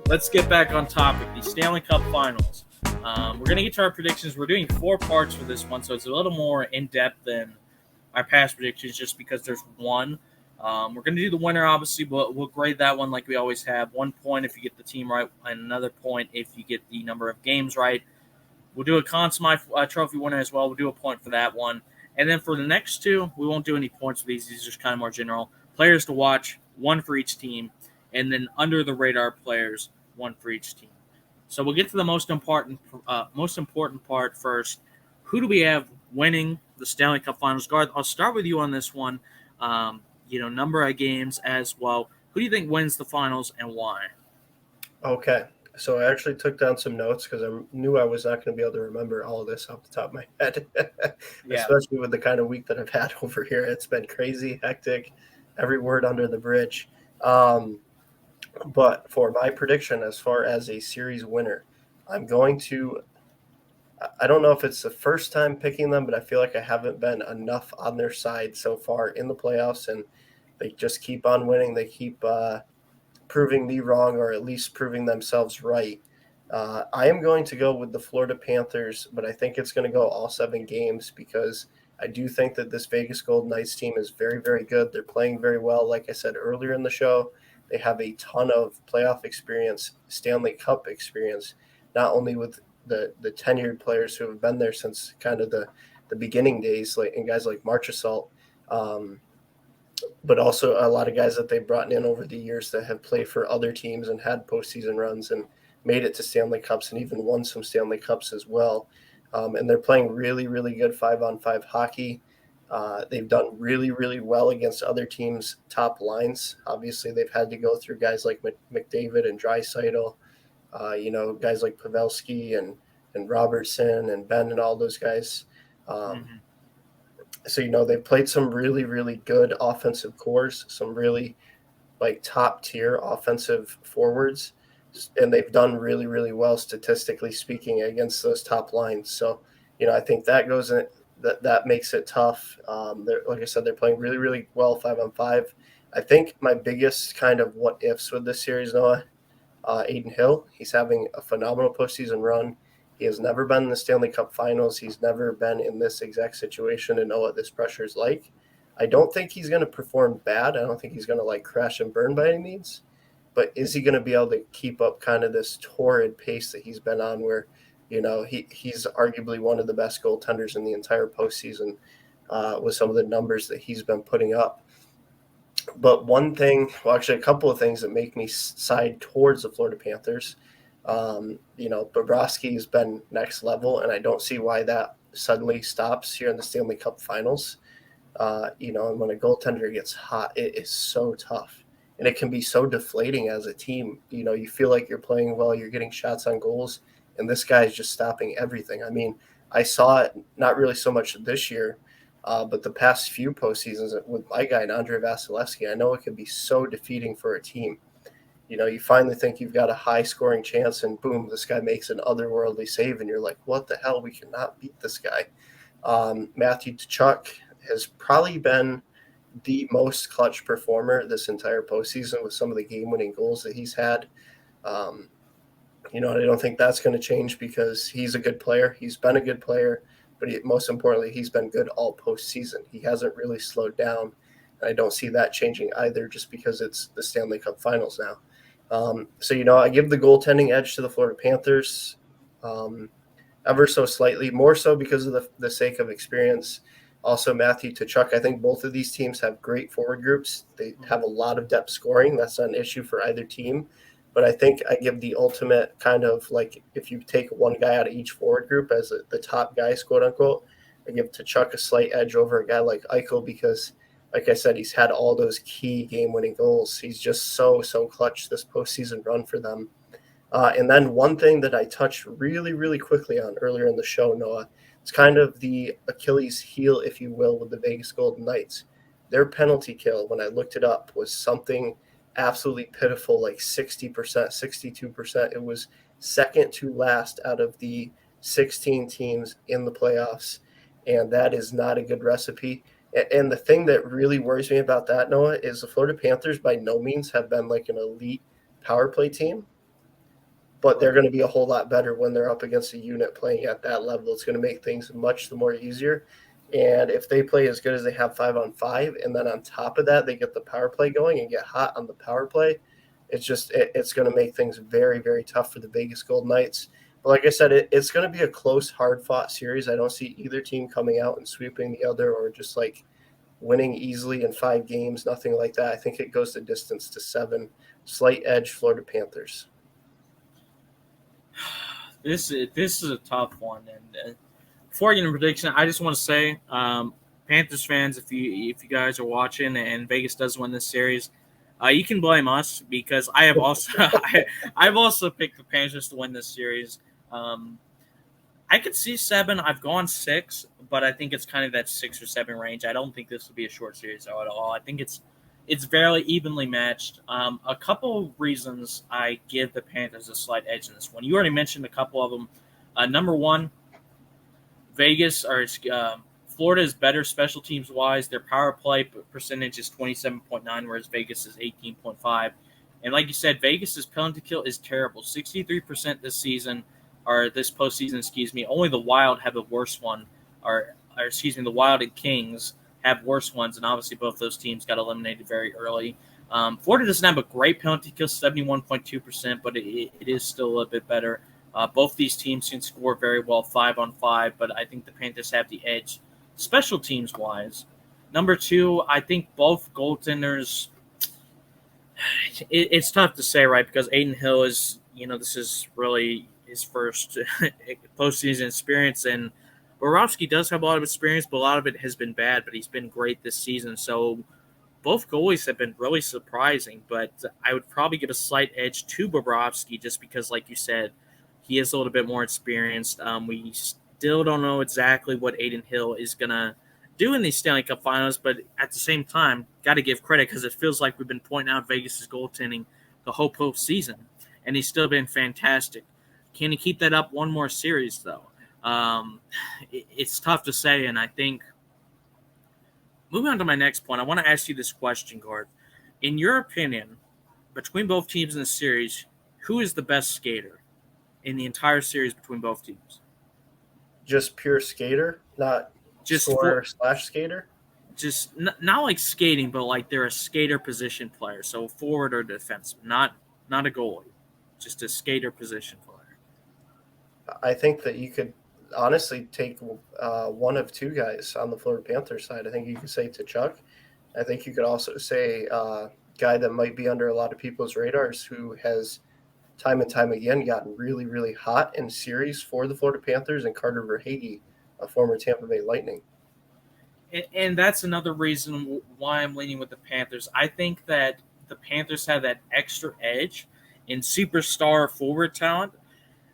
let's get back on topic. The Stanley Cup Finals. We're going to get to our predictions. We're doing 4 parts for this one, so it's a little more in-depth than our past predictions just because there's one. We're going to do the winner, obviously, but we'll grade that one like we always have. 1 point if you get the team right, and another point if you get the number of games right. We'll do a Conn Smythe Trophy winner as well. We'll do a point for that one. And then for the next 2, we won't do any points for these. These are just kind of more general. Players to watch, 1 for each team. And then under-the-radar players, 1 for each team. So we'll get to the most important part first. Who do we have winning the Stanley Cup Finals? Garth, I'll start with you on this one. Number of games as well. Who do you think wins the finals and why? Okay. So I actually took down some notes because I knew I was not going to be able to remember all of this off the top of my head, especially with the kind of week that I've had over here. It's been crazy, hectic, every word under the bridge. But for my prediction, as far as a series winner, I'm going to – I don't know if it's the first time picking them, but I feel like I haven't been enough on their side so far in the playoffs, and they just keep on winning. They keep proving me wrong, or at least proving themselves right. I am going to go with the Florida Panthers, but I think it's going to go all 7 games because I do think that this Vegas Golden Knights team is very, very good. They're playing very well. Like I said earlier in the show, they have a ton of playoff experience, Stanley Cup experience, not only with the tenured players who have been there since kind of the beginning days, and guys like Marchessault, but also a lot of guys that they've brought in over the years that have played for other teams and had postseason runs and made it to Stanley Cups and even won some Stanley Cups as well. And they're playing really, really good 5-on-5 hockey. They've done really, really well against other teams' top lines. Obviously, they've had to go through guys like McDavid and Draisaitl, guys like Pavelski and Robertson and Ben and all those guys. So, they've played some really, really good offensive cores, some really top tier offensive forwards, and they've done really, really well statistically speaking against those top lines. So, I think that goes in, that makes it tough. Like I said, they're playing really, really well 5-on-5. I think my biggest kind of what ifs with this series, Noah, Adin Hill, he's having a phenomenal postseason run. He has never been in the Stanley Cup Finals. He's never been in this exact situation and know what this pressure is like. I don't think he's going to perform bad. I don't think he's going to crash and burn by any means. But is he going to be able to keep up kind of this torrid pace that he's been on where, he's arguably one of the best goaltenders in the entire postseason with some of the numbers that he's been putting up. But a couple of things that make me side towards the Florida Panthers. Bobrovsky has been next level, and I don't see why that suddenly stops here in the Stanley Cup Finals. And when a goaltender gets hot, it is so tough. And it can be so deflating as a team. You feel like you're playing well, you're getting shots on goals, and this guy is just stopping everything. I mean, I saw it not really so much this year, but the past few postseasons with my guy, Andrei Vasilevsky. I know it can be so defeating for a team. You finally think you've got a high-scoring chance, and boom, this guy makes an otherworldly save, and you're like, what the hell? We cannot beat this guy. Matthew Tkachuk has probably been the most clutch performer this entire postseason with some of the game-winning goals that he's had. I don't think that's going to change because he's a good player. He's been a good player, but most importantly, he's been good all postseason. He hasn't really slowed down. I don't see that changing either just because it's the Stanley Cup Finals now. I give the goaltending edge to the Florida Panthers ever so slightly, more so because of the sake of experience. Also, Matthew Tkachuk, I think both of these teams have great forward groups. They have a lot of depth scoring. That's not an issue for either team. But I think I give the ultimate kind of if you take one guy out of each forward group as the top guys, quote unquote, I give Tkachuk a slight edge over a guy like Eichel because – like I said, he's had all those key game-winning goals. He's just so clutch this postseason run for them. And then one thing that I touched really, really quickly on earlier in the show, Noah, it's kind of the Achilles heel, if you will, with the Vegas Golden Knights. Their penalty kill, when I looked it up, was something absolutely pitiful, like 60%, 62%. It was second to last out of the 16 teams in the playoffs, and that is not a good recipe. And the thing that really worries me about that, Noah, is the Florida Panthers by no means have been an elite power play team. but they're going to be a whole lot better when they're up against a unit playing at that level. It's going to make things much more easier. And if they play as good as they have 5-on-5, and then on top of that, they get the power play going and get hot on the power play, it's going to make things very, very tough for the Vegas Golden Knights. But like I said, it's going to be a close, hard-fought series. I don't see either team coming out and sweeping the other or just like winning easily in 5 games, nothing like that. I think it goes the distance to 7. Slight edge, Florida Panthers. This is a tough one, and before I get into prediction, I just want to say, Panthers fans, if you guys are watching and Vegas does win this series, you can blame us because I have also I've also picked the Panthers to win this series. I could see 7. I've gone 6, but I think it's kind of that 6 or 7 range. I don't think this will be a short series at all. I think it's fairly evenly matched. A couple of reasons I give the Panthers a slight edge in this one. You already mentioned a couple of them. Number one, Florida is better special teams wise. Their power play percentage is 27.9, whereas Vegas is 18.5. And like you said, Vegas's penalty kill is terrible, 63% this season, or this postseason. Only the Wild have a worse one, the Wild and Kings have worse ones, and obviously both those teams got eliminated very early. Florida doesn't have a great penalty kill, 71.2%, but it is still a little bit better. Both these teams can score very well 5-on-5, but I think the Panthers have the edge special teams wise. Number 2, I think both goaltenders. It's tough to say, right? Because Aiden Hill is, this is really his first postseason experience, and Bobrovsky does have a lot of experience, but a lot of it has been bad. But he's been great this season, so both goalies have been really surprising. But I would probably give a slight edge to Bobrovsky just because, like you said, he is a little bit more experienced. We still don't know exactly what Aiden Hill is going to do in these Stanley Cup Finals, but at the same time, got to give credit because it feels like we've been pointing out Vegas' goaltending the whole postseason, and he's still been fantastic. Can he keep that up one more series, though? It's tough to say, and I think moving on to my next point, I want to ask you this question, Garth. In your opinion, between both teams in the series, who is the best skater in the entire series between both teams? Just pure skater, not just scorer/skater? Just not like skating, but like they're a skater position player, so forward or defenseman, not a goalie, just a skater position player. I think that you could honestly take one of 2 guys on the Florida Panthers side. I think you could say Tkachuk. I think you could also say a guy that might be under a lot of people's radars who has time and time again gotten really, really hot in series for the Florida Panthers, and Carter Verhaeghe, a former Tampa Bay Lightning. And that's another reason why I'm leaning with the Panthers. I think that the Panthers have that extra edge in superstar forward talent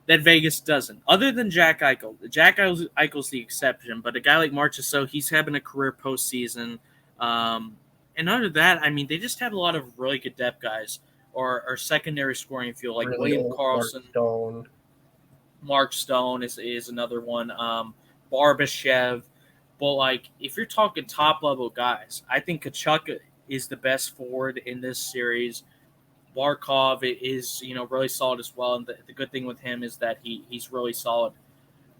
that Vegas doesn't. Other than Jack Eichel. Jack Eichel's the exception, but a guy like Marchessault, he's having a career postseason. And under that, I mean, they just have a lot of really good depth guys or secondary scoring fuel, like Really William Karlsson. Mark Stone is another one. Barbashev. But, like, if you're talking top-level guys, I think Tkachuk is the best forward in this series. Barkov is, really solid as well. And the good thing with him is that he's really solid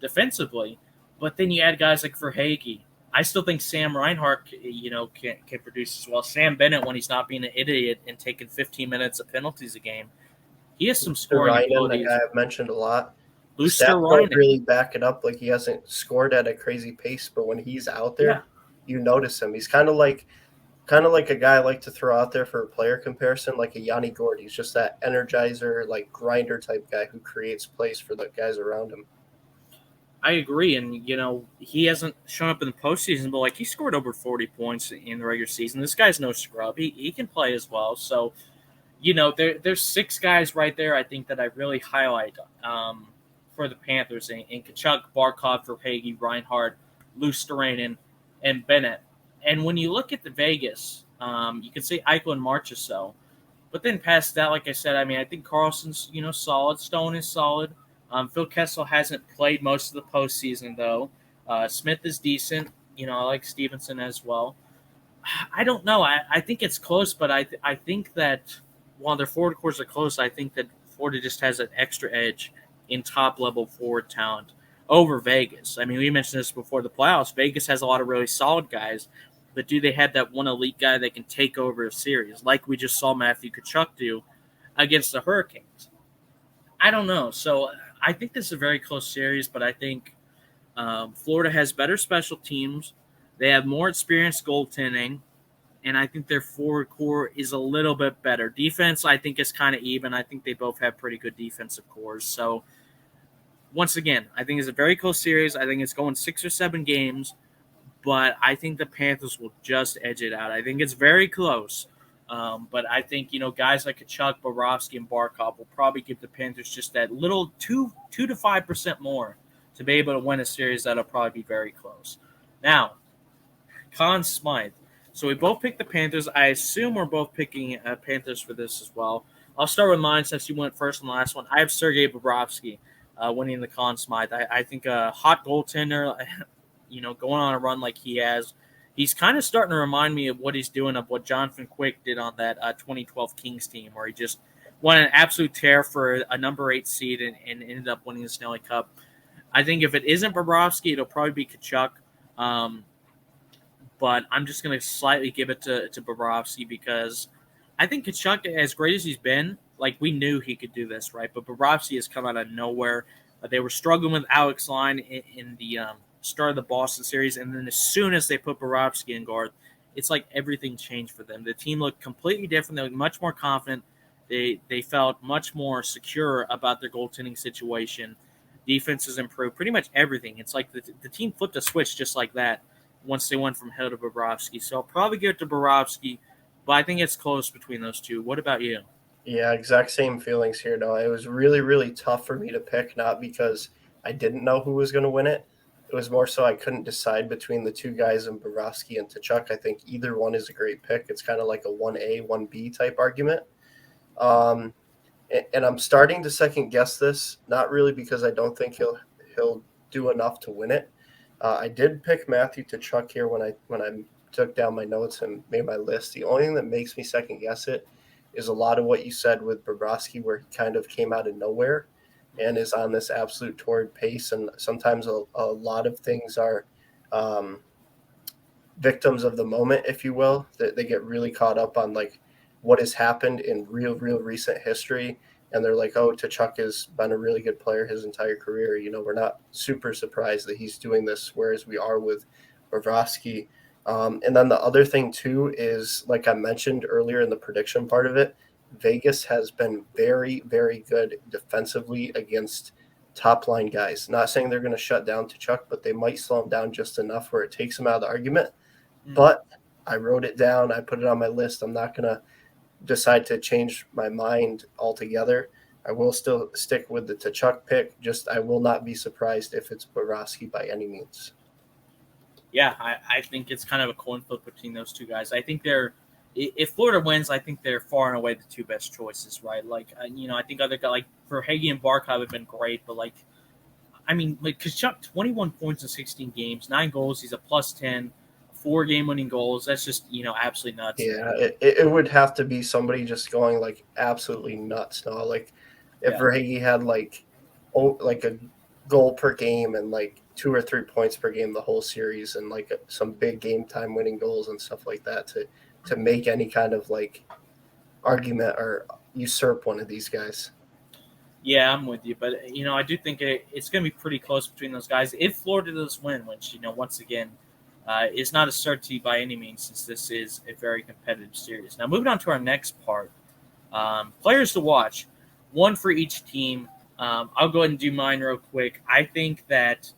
defensively. But then you add guys like Verhaeghe. I still think Sam Reinhart, can produce as well. Sam Bennett, when he's not being an idiot and taking 15 minutes of penalties a game, he has some scoring abilities. The guy I've mentioned a lot. Stats don't really back it up. Like, he hasn't scored at a crazy pace, but when he's out there, you notice him. He's kind of like a guy I like to throw out there for a player comparison, like a Yanni Gourde. He's just that energizer, like grinder type guy who creates plays for the guys around him. I agree, and he hasn't shown up in the postseason, but he scored over 40 points in the regular season. This guy's no scrub. He can play as well. So, there's 6 guys right there. I think that I really highlight for the Panthers in Tkachuk, Barkov, Verhaeghe, Reinhart, Luostarinen, and Bennett. And when you look at the Vegas, you can say Eichel and Marchessault. But then past that, like I said, I think Karlsson's, solid. Stone is solid. Phil Kessel hasn't played most of the postseason, though. Smith is decent. I like Stevenson as well. I don't know. I think it's close, but I think that while their forward cores are close, I think that Florida just has an extra edge in top-level forward talent over Vegas. I mean, we mentioned this before the playoffs. Vegas has a lot of really solid guys, but do they have that one elite guy that can take over a series, like we just saw Matthew Tkachuk do against the Hurricanes? I don't know. So I think this is a very close series, but I think Florida has better special teams. They have more experienced goaltending, and I think their forward core is a little bit better. Defense, I think, is kind of even. I think they both have pretty good defensive cores. So once again, I think it's a very close series. I think it's going 6 or 7 games, but I think the Panthers will just edge it out. I think it's very close. But I think, guys like Kachuk, Bobrovsky, and Barkov will probably give the Panthers just that little 2 to 5% more to be able to win a series that'll probably be very close. Now, Conn Smythe. So we both picked the Panthers. I assume we're both picking Panthers for this as well. I'll start with mine since you went first on the last one. I have Sergei Bobrovsky winning the Conn Smythe. I think a hot goaltender, going on a run like he has, he's kind of starting to remind me of what he's doing, of what Jonathan Quick did on that 2012 Kings team, where he just won an absolute tear for a number 8 seed and ended up winning the Stanley Cup. I think if it isn't Bobrovsky, it'll probably be Kachuk. But I'm just going to slightly give it to Bobrovsky because I think Kachuk, as great as he's been, we knew he could do this, right? But Bobrovsky has come out of nowhere. They were struggling with Alex Line in the start of the Boston series, and then as soon as they put Bobrovsky in, Garth, it's like everything changed for them. The team looked completely different. They looked much more confident. They felt much more secure about their goaltending situation. Defenses improved. Pretty much everything. It's like the team flipped a switch just like that once they went from Hill to Bobrovsky. So I'll probably give it to Bobrovsky, but I think it's close between those two. What about you? Yeah, exact same feelings here. No, it was really, really tough for me to pick, not because I didn't know who was going to win it. It was more so I couldn't decide between the two guys in Bobrovsky and Tkachuk. I think either one is a great pick. It's kind of like a 1A, 1B type argument. And I'm starting to second guess this, not really because I don't think he'll do enough to win it. I did pick Matthew Tkachuk here when I took down my notes and made my list. The only thing that makes me second guess it is a lot of what you said with Bobrovsky, where he kind of came out of nowhere and is on this absolute torrid pace. And sometimes a lot of things are victims of the moment, if you will, that they get really caught up on what has happened in real recent history. And they're like, oh, Tkachuk has been a really good player his entire career. We're not super surprised that he's doing this, whereas we are with Bobrovsky. And then the other thing, too, is, like I mentioned earlier in the prediction part of it, Vegas has been very, very good defensively against top-line guys. Not saying they're going to shut down Tkachuk, but they might slow him down just enough where it takes him out of the argument. But I wrote it down. I put it on my list. I'm not going to decide to change my mind altogether. I will still stick with the Tkachuk pick. Just I will not be surprised if it's Bobrovsky by any means. Yeah, I think it's kind of a coin flip between those two guys. I think if Florida wins, I think they're far and away the two best choices, right? I think other guys Verhaeghe and Barkov have been great, but Kachuk, 21 points in 16 games, 9 goals. He's a +10. 4 game-winning goals. That's just, absolutely nuts. Yeah, it would have to be somebody just going absolutely nuts. No, if Verhaeghe had a goal per game and 2 or 3 points per game the whole series and some big game time winning goals and stuff like that to make any kind of argument or usurp one of these guys. Yeah, I'm with you, but I do think it's going to be pretty close between those guys if Florida does win, which once again. Is not a certainty by any means, since this is a very competitive series. Now, moving on to our next part, players to watch, one for each team. I'll go ahead and do mine real quick. I think that,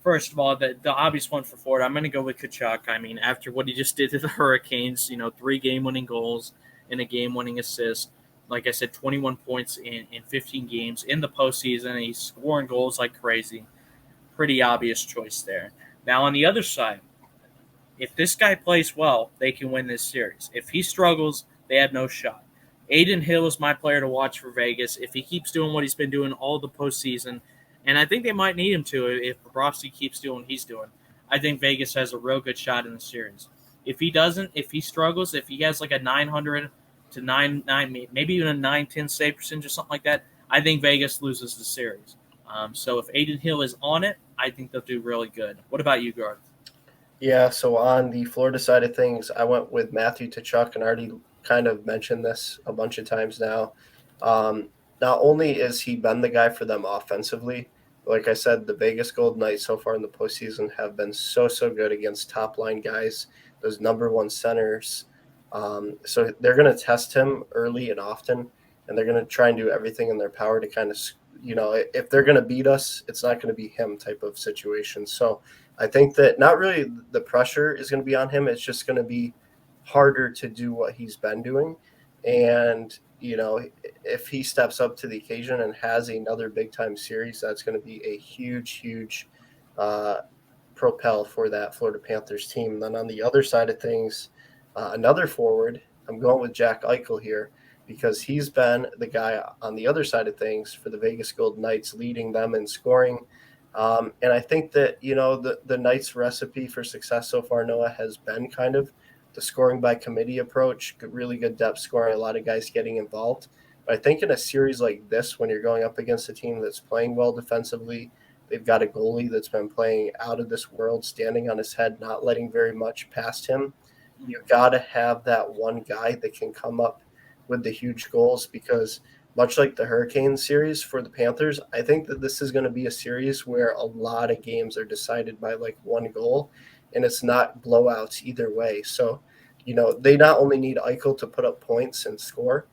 first of all, the obvious one for Florida, I'm going to go with Kachuk. I mean, after what he just did to the Hurricanes, 3 game-winning goals and a game-winning assist. Like I said, 21 points in 15 games in the postseason. He's scoring goals like crazy. Pretty obvious choice there. Now, on the other side, if this guy plays well, they can win this series. If he struggles, they have no shot. Adin Hill is my player to watch for Vegas. If he keeps doing what he's been doing all the postseason, and I think they might need him to if Bobrovsky keeps doing what he's doing, I think Vegas has a real good shot in the series. If he doesn't, if he struggles, if he has a 900 to 9, maybe even a 910 save percentage or something like that, I think Vegas loses the series. So if Aiden Hill is on it, I think they'll do really good. What about you, Garth? Yeah, so on the Florida side of things, I went with Matthew Tkachuk, and I already kind of mentioned this a bunch of times now. Um, Not only has he been the guy for them offensively, like I said, the Vegas Golden Knights so far in the postseason have been so good against top line guys, those number one centers. So they're going to test him early and often, and they're going to try and do everything in their power to kind of, if they're going to beat us, it's not going to be him type of situation. So I think that not really the pressure is going to be on him. It's just going to be harder to do what he's been doing. And, if he steps up to the occasion and has another big time series, that's going to be a huge uh, propel for that Florida Panthers team. And then on the other side of things, another forward, I'm going with Jack Eichel here because he's been the guy on the other side of things for the Vegas Golden Knights, leading them in scoring. And I think that, the Knights' recipe for success so far, Noah, has been kind of the scoring by committee approach, really good depth scoring, a lot of guys getting involved. But I think in a series like this, when you're going up against a team that's playing well defensively, they've got a goalie that's been playing out of this world, standing on his head, not letting very much past him. You've got to have that one guy that can come up with the huge goals because much like the Hurricane series for the Panthers, I think that this is going to be a series where a lot of games are decided by like one goal, and it's not blowouts either way. So, they not only need Eichel to put up points and score,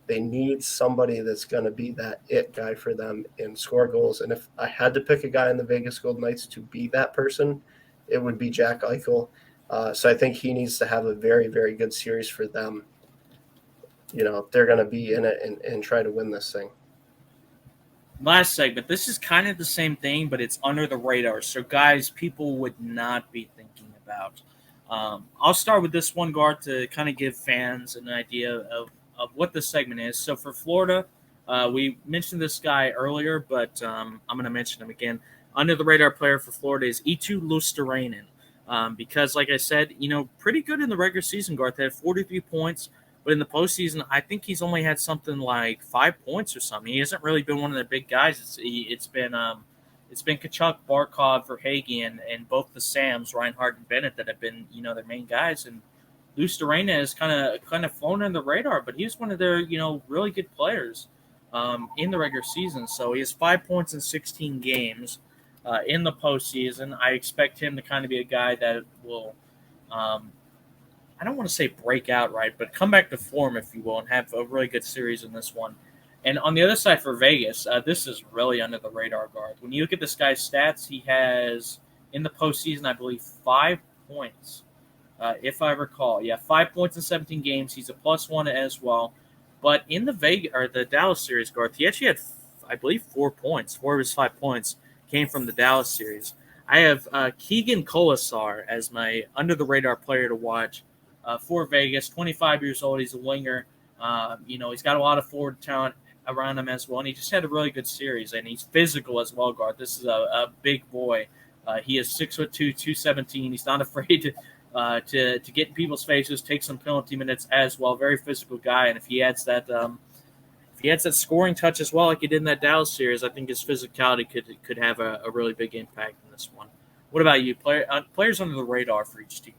they need somebody that's going to be that it guy for them and score goals. And if I had to pick a guy in the Vegas Golden Knights to be that person, it would be Jack Eichel. So I think he needs to have a very good series for them, if they're going to be in it and try to win this thing. Last segment. This is kind of the same thing, but it's under the radar. So, guys, people would not be thinking about. I'll start with this one, Garth, to kind of give fans an idea of what this segment is. So, for Florida, we mentioned this guy earlier, but I'm going to mention him again. Under the radar player for Florida is Eetu Luostarinen. Because, like I said, pretty good in the regular season, Garth. Had 43 points. But in the postseason, I think he's only had something like 5 points or something. He hasn't really been one of the big guys. It's been Kachuk, Barkov, Verhaeghe, and both the Sams, Reinhardt and Bennett, that have been their main guys. And Luostarinen has kind of flown under the radar, but he's one of their really good players in the regular season. So he has 5 points in 16 games in the postseason. I expect him to kind of be a guy that will. I don't want to say break out, right, but come back to form, if you will, and have a really good series in this one. And on the other side for Vegas, this is really under the radar, Garth. When you look at this guy's stats, he has, in the postseason, I believe, 5 points, if I recall. Yeah, 5 points in 17 games. He's a +1 as well. But in the Dallas series, Garth, he actually had, I believe, 4 points. 4 of his 5 points came from the Dallas series. I have Keegan Colasar as my under-the-radar player to watch. For Vegas, 25 years old. He's a winger. He's got a lot of forward talent around him as well, and he just had a really good series. And he's physical as well, Garth. This is a big boy. He is 6'2", 217. He's not afraid to get in people's faces, take some penalty minutes as well. Very physical guy, and if he adds that scoring touch as well, like he did in that Dallas series, I think his physicality could have a really big impact in this one. What about you? Players under the radar for each team.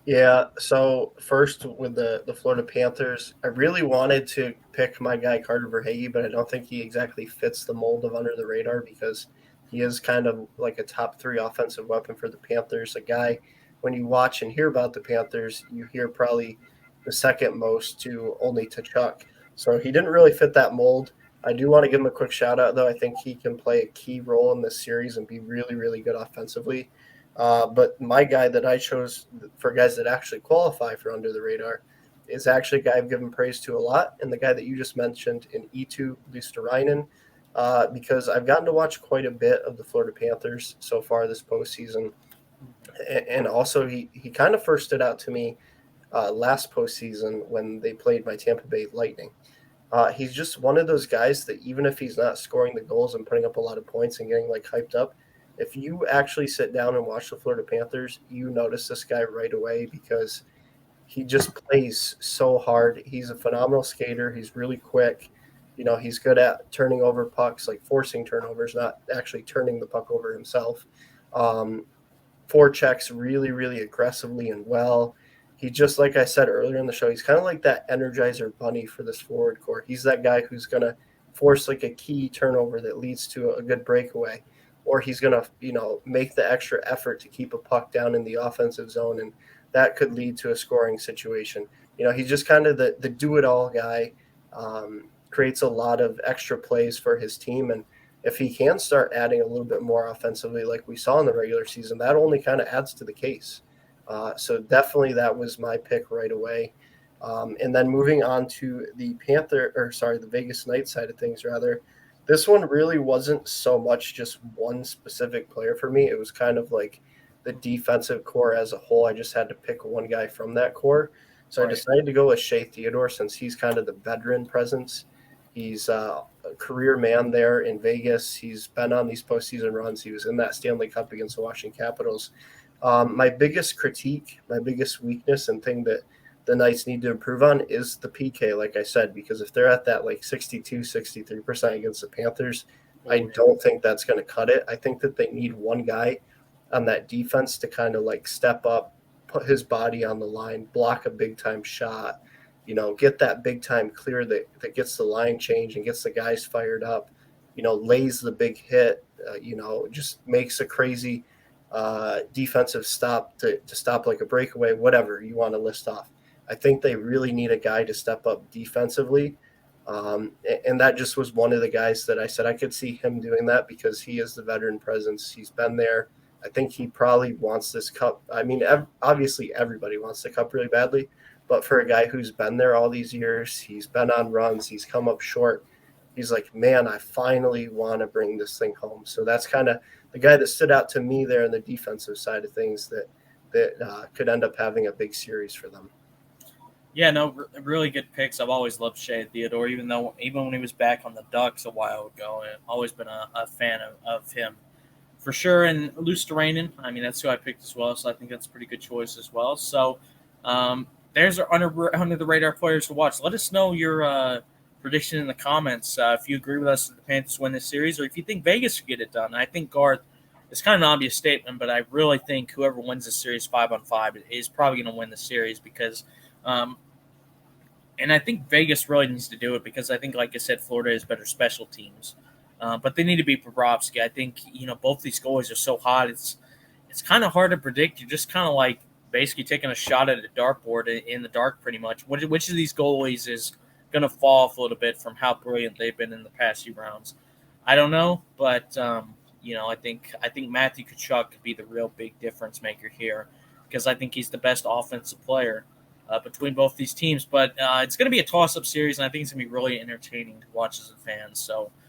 Yeah, so first with the Florida Panthers, I really wanted to pick my guy Carter Verhaeghe, but I don't think he exactly fits the mold of under the radar because he is kind of like a top 3 offensive weapon for the Panthers. A guy, when you watch and hear about the Panthers, you hear probably the second most to only Tkachuk. So he didn't really fit that mold. I do want to give him a quick shout out, though. I think he can play a key role in this series and be really good offensively. But my guy that I chose for guys that actually qualify for under the radar is actually a guy I've given praise to a lot, and the guy that you just mentioned in Eetu Luostarinen, because I've gotten to watch quite a bit of the Florida Panthers so far this postseason. And also he kind of first stood out to me last postseason when they played my Tampa Bay Lightning. He's just one of those guys that even if he's not scoring the goals and putting up a lot of points and getting like hyped up, if you actually sit down and watch the Florida Panthers, you notice this guy right away because he just plays so hard. He's a phenomenal skater. He's really quick. He's good at turning over pucks, like forcing turnovers, not actually turning the puck over himself. Um, Forechecks really, really aggressively and well. He just, like I said earlier in the show, he's kind of like that energizer bunny for this forward core. He's that guy who's going to force like a key turnover that leads to a good breakaway, or he's going to, make the extra effort to keep a puck down in the offensive zone, and that could lead to a scoring situation. He's just kind of the do it all guy. Creates a lot of extra plays for his team, and if he can start adding a little bit more offensively, like we saw in the regular season, that only kind of adds to the case. So definitely that was my pick right away. And then moving on to the the Vegas Knights side of things, rather, this one really wasn't so much just one specific player for me. It was kind of like the defensive core as a whole. I just had to pick one guy from that core. So I Right. decided to go with Shea Theodore since he's kind of the veteran presence. He's a career man there in Vegas. He's been on these postseason runs. He was in that Stanley Cup against the Washington Capitals. My biggest critique, my biggest weakness, and thing that the Knights need to improve on is the PK, like I said, because if they're at that like 62, 63% against the Panthers, I Oh, yeah. don't think that's going to cut it. I think that they need one guy on that defense to kind of like step up, put his body on the line, block a big time shot, get that big time clear that gets the line change and gets the guys fired up, lays the big hit, just makes a crazy defensive stop to stop like a breakaway, whatever you want to list off. I think they really need a guy to step up defensively. And that just was one of the guys that I said I could see him doing that because he is the veteran presence. He's been there. I think he probably wants this cup. I mean, obviously everybody wants the cup really badly, but for a guy who's been there all these years, he's been on runs, he's come up short. He's like, man, I finally want to bring this thing home. So that's kind of the guy that stood out to me there in the defensive side of things that could end up having a big series for them. Yeah, no, really good picks. I've always loved Shea Theodore, even when he was back on the Ducks a while ago. I've always been a fan of him for sure. And Luosterainen, I mean, that's who I picked as well. So I think that's a pretty good choice as well. So there's our under the radar players to watch. Let us know your prediction in the comments if you agree with us that the Panthers win this series, or if you think Vegas should get it done. I think Garth. It's kind of an obvious statement, but I really think whoever wins this series 5-on-5 is probably going to win the series because um, and I think Vegas really needs to do it because I think, like I said, Florida has better special teams, but they need to beat Bobrovsky. I think both these goalies are so hot. It's kind of hard to predict. You're just kind of like basically taking a shot at a dartboard in the dark, pretty much. Which of these goalies is going to fall off a little bit from how brilliant they've been in the past few rounds? I don't know, but I think Matthew Tkachuk could be the real big difference maker here because I think he's the best offensive player between both these teams. But it's going to be a toss-up series, and I think it's going to be really entertaining to watch as a fan. So